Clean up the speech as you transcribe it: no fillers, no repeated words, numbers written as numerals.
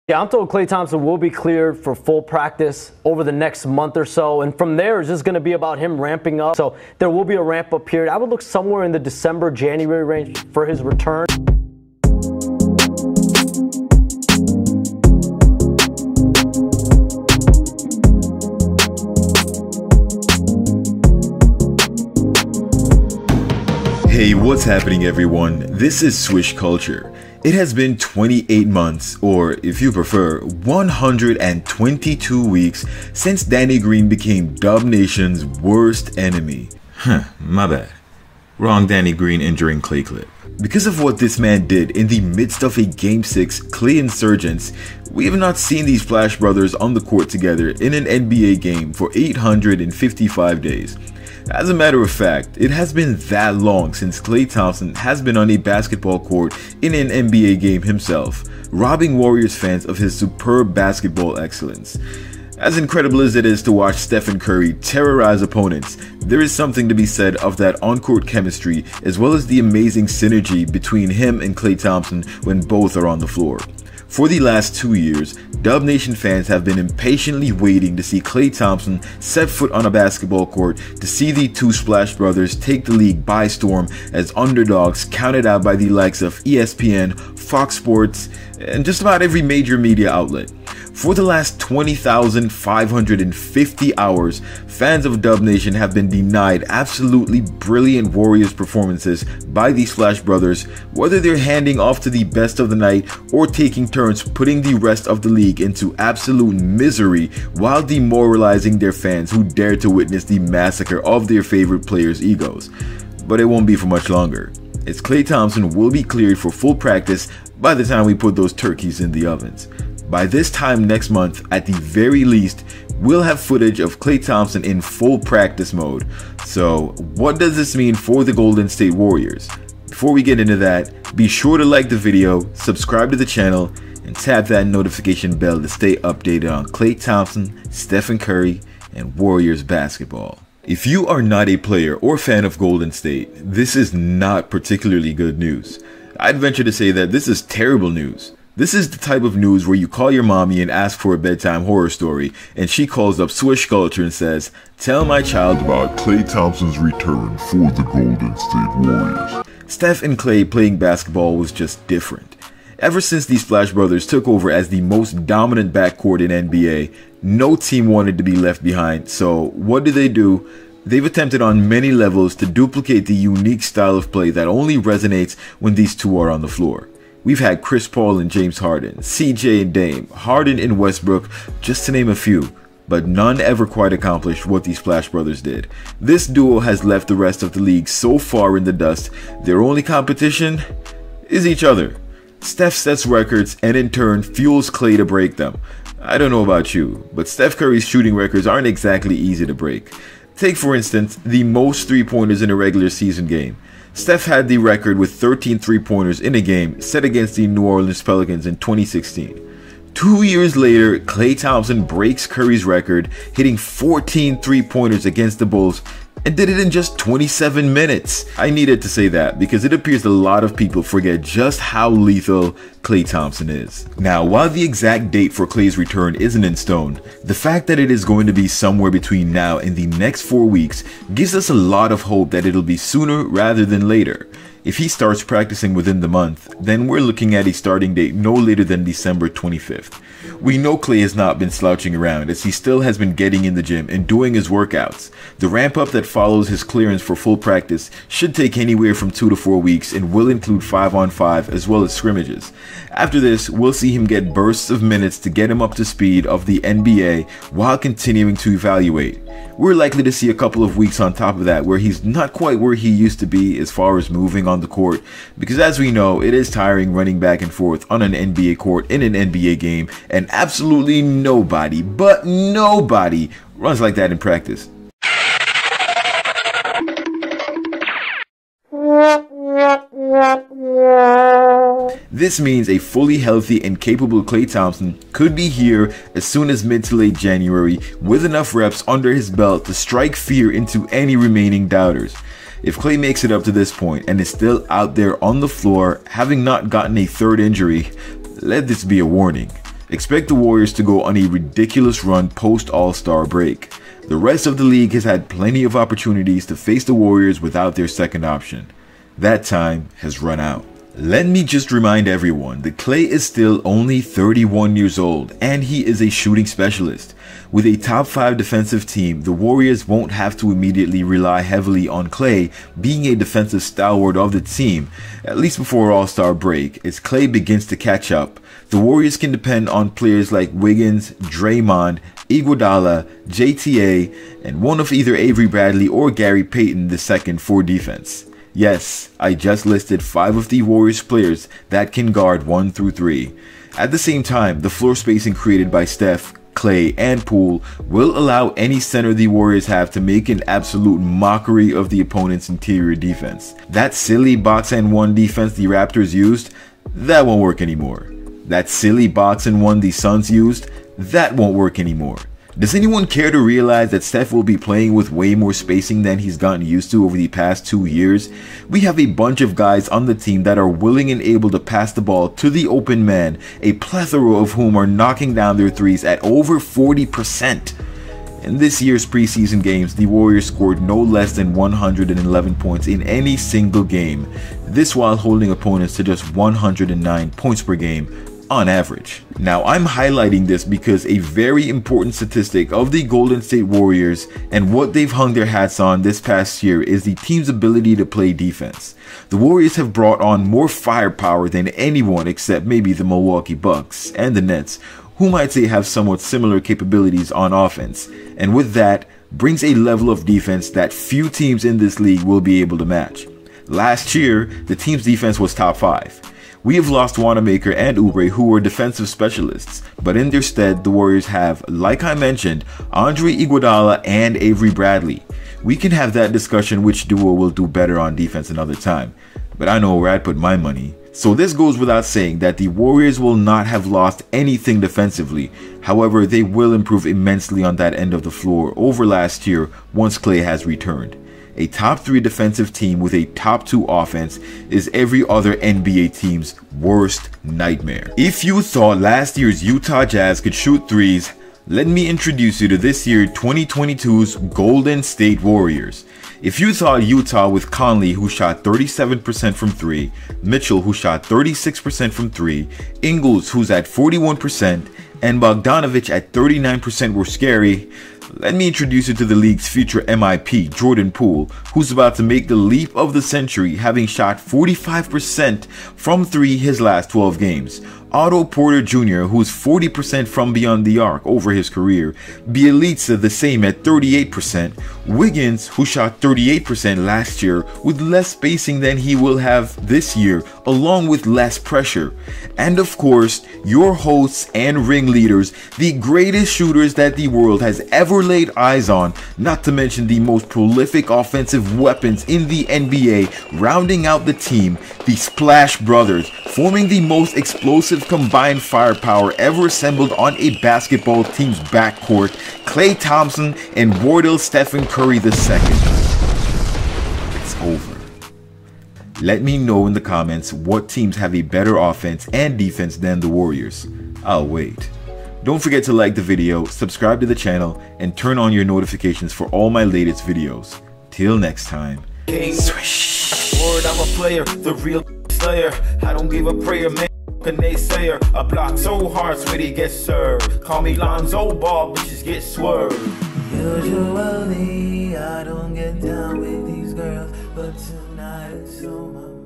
Yeah, I'm told Klay Thompson will be cleared for full practice over the next month or so. And from there, it's just going to be about him ramping up. So there will be a ramp up period. I would look somewhere in the December, January range for his return. Hey, what's happening everyone? This is Swish Culture. It has been 28 months, or if you prefer, 122 weeks since Danny Green became Dubnation's worst enemy. My bad. Wrong Danny Green injuring Klay clip. Because of what this man did in the midst of a Game 6 Klay insurgence, we have not seen these Flash brothers on the court together in an NBA game for 855 days. As a matter of fact, it has been that long since Klay Thompson has been on a basketball court in an NBA game himself, robbing Warriors fans of his superb basketball excellence. As incredible as it is to watch Stephen Curry terrorize opponents, there is something to be said of that on-court chemistry as well as the amazing synergy between him and Klay Thompson when both are on the floor. For the last 2 years, Dubnation fans have been impatiently waiting to see Klay Thompson set foot on a basketball court, to see the two Splash brothers take the league by storm as underdogs counted out by the likes of ESPN, Fox Sports, and just about every major media outlet. For the last 20,550 hours, fans of Dubnation have been denied absolutely brilliant Warriors performances by these Flash brothers, whether they're handing off to the best of the night or taking turns putting the rest of the league into absolute misery while demoralizing their fans who dare to witness the massacre of their favorite players' egos. But it won't be for much longer, as Klay Thompson will be cleared for full practice by the time we put those turkeys in the ovens. By this time next month, at the very least, we'll have footage of Klay Thompson in full practice mode. So, what does this mean for the Golden State Warriors? Before we get into that, be sure to like the video, subscribe to the channel, and tap that notification bell to stay updated on Klay Thompson, Stephen Curry, and Warriors basketball. If you are not a player or fan of Golden State, this is not particularly good news. I'd venture to say that this is terrible news. This is the type of news where you call your mommy and ask for a bedtime horror story, and she calls up Swish Culture and says, "Tell my child about Klay Thompson's return for the Golden State Warriors." Steph and Klay playing basketball was just different. Ever since these Flash brothers took over as the most dominant backcourt in NBA, no team wanted to be left behind, so what do? They've attempted on many levels to duplicate the unique style of play that only resonates when these two are on the floor. We've had Chris Paul and James Harden, CJ and Dame, Harden and Westbrook, just to name a few, but none ever quite accomplished what these Flash brothers did. This duo has left the rest of the league so far in the dust, their only competition is each other. Steph sets records and in turn fuels Klay to break them. I don't know about you, but Steph Curry's shooting records aren't exactly easy to break. Take for instance, the most three-pointers in a regular season game. Steph had the record with 13 three-pointers in a game set against the New Orleans Pelicans in 2016. 2 years later, Klay Thompson breaks Curry's record, hitting 14 three-pointers against the Bulls, and did it in just 27 minutes. I needed to say that because it appears a lot of people forget just how lethal Klay Thompson is. Now, while the exact date for Klay's return isn't in stone, the fact that it is going to be somewhere between now and the next 4 weeks gives us a lot of hope that it'll be sooner rather than later. If he starts practicing within the month, then we're looking at a starting date no later than December 25th. We know Klay has not been slouching around as he still has been getting in the gym and doing his workouts. The ramp up that follows his clearance for full practice should take anywhere from 2 to 4 weeks and will include 5-on-5 as well as scrimmages. After this, we'll see him get bursts of minutes to get him up to speed of the NBA while continuing to evaluate. We're likely to see a couple of weeks on top of that where he's not quite where he used to be as far as moving on the court, because as we know, it is tiring running back and forth on an NBA court in an NBA game, and absolutely nobody, but nobody, runs like that in practice. This means a fully healthy and capable Klay Thompson could be here as soon as mid to late January with enough reps under his belt to strike fear into any remaining doubters. If Klay makes it up to this point and is still out there on the floor having not gotten a third injury, let this be a warning. Expect the Warriors to go on a ridiculous run post All-Star break. The rest of the league has had plenty of opportunities to face the Warriors without their second option. That time has run out. Let me just remind everyone that Klay is still only 31 years old and he is a shooting specialist. With a top 5 defensive team, the Warriors won't have to immediately rely heavily on Klay being a defensive stalwart of the team, at least before All-Star break. As Klay begins to catch up, the Warriors can depend on players like Wiggins, Draymond, Iguodala, JTA, and one of either Avery Bradley or Gary Payton II for defense. Yes, I just listed 5 of the Warriors players that can guard 1 through 3. At the same time, the floor spacing created by Steph, Klay, and Poole will allow any center the Warriors have to make an absolute mockery of the opponent's interior defense. That silly box and 1 defense the Raptors used, that won't work anymore. That silly box and 1 the Suns used, that won't work anymore. Does anyone care to realize that Steph will be playing with way more spacing than he's gotten used to over the past 2 years? We have a bunch of guys on the team that are willing and able to pass the ball to the open man, a plethora of whom are knocking down their threes at over 40%. In this year's preseason games, the Warriors scored no less than 111 points in any single game, this while holding opponents to just 109 points per game on average. Now, I'm highlighting this because a very important statistic of the Golden State Warriors and what they've hung their hats on this past year is the team's ability to play defense. The Warriors have brought on more firepower than anyone except maybe the Milwaukee Bucks and the Nets, whom I'd say have somewhat similar capabilities on offense, and with that brings a level of defense that few teams in this league will be able to match. Last year, the team's defense was top 5. We have lost Wanamaker and Oubre, who were defensive specialists, but in their stead, the Warriors have, like I mentioned, Andre Iguodala and Avery Bradley. We can have that discussion which duo will do better on defense another time, but I know where I'd put my money. So this goes without saying that the Warriors will not have lost anything defensively. However, they will improve immensely on that end of the floor over last year once Klay has returned. A top 3 defensive team with a top 2 offense is every other NBA team's worst nightmare. If you thought last year's Utah Jazz could shoot threes, let me introduce you to this year 2022's Golden State Warriors. If you thought Utah with Conley, who shot 37% from 3, Mitchell, who shot 36% from 3, Ingles, who's at 41%, and Bogdanovic at 39% were scary, let me introduce you to the league's future MIP, Jordan Poole, who's about to make the leap of the century, having shot 45% from 3 his last 12 games. Otto Porter Jr., who's 40% from beyond the arc over his career. Bjelica the same at 38%. Wiggins, who shot 38% last year with less spacing than he will have this year, along with less pressure. And of course, your hosts and ringleaders, the greatest shooters that the world has ever laid eyes on, not to mention the most prolific offensive weapons in the NBA, rounding out the team, the Splash Brothers, forming the most explosive combined firepower ever assembled on a basketball team's backcourt, Klay Thompson and Wardell Stephen Curry II. It's over. Let me know in the comments what teams have a better offense and defense than the Warriors. I'll wait. Don't forget to like the video, subscribe to the channel, and turn on your notifications for all my latest videos. Till next time. Swish. Word, I'm a player, the real slayer. I don't give a prayer, man. A naysayer. I block so hard, sweetie gets served. Call me Lonzo Ball, bitches get swerved. Usually I don't get down with these girls, but tonight it's on my mind.